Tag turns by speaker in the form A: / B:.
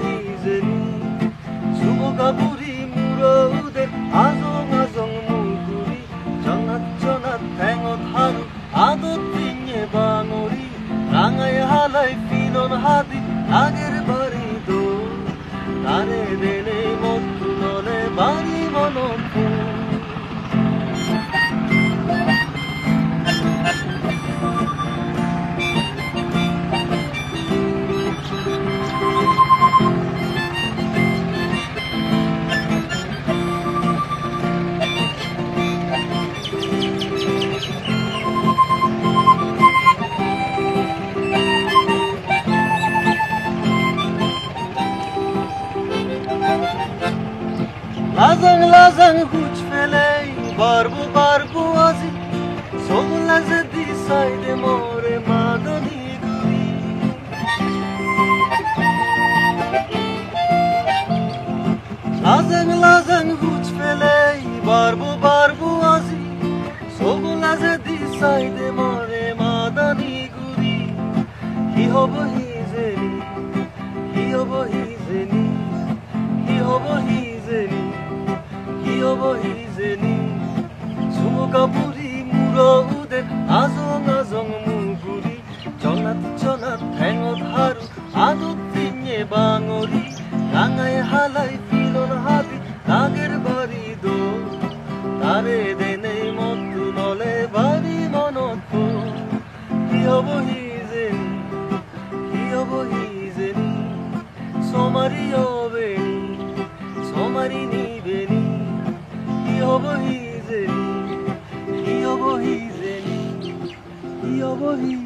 A: hizen Sumoga buri murode azong azong muguri Jonat jonat tengot haru adot tinye bangori Rangai halai finon hadi ager bari do Tare dene motu nole bari monopu Lazang lazang huch felei barbu barbu azi Sol laze di saide more madani guri Lazang lazang huch felei barbu barbu azi Sol laze di saide more madani guri Hi hobo hizeni Hi hobo hizeni Hi hobo hizeni Yobo hizeni Sumoga buri murode azong azong muguri Jonat jonat tengot haru adot tinye bangori Rangai halai filon hadi tager bari do Tare dene motu nole bari monoto Yobo hizeni Yobo hizeni Somari yobeni Somari nibeni Yobo hizeni, Yobo hizeni, Yobo hizeni.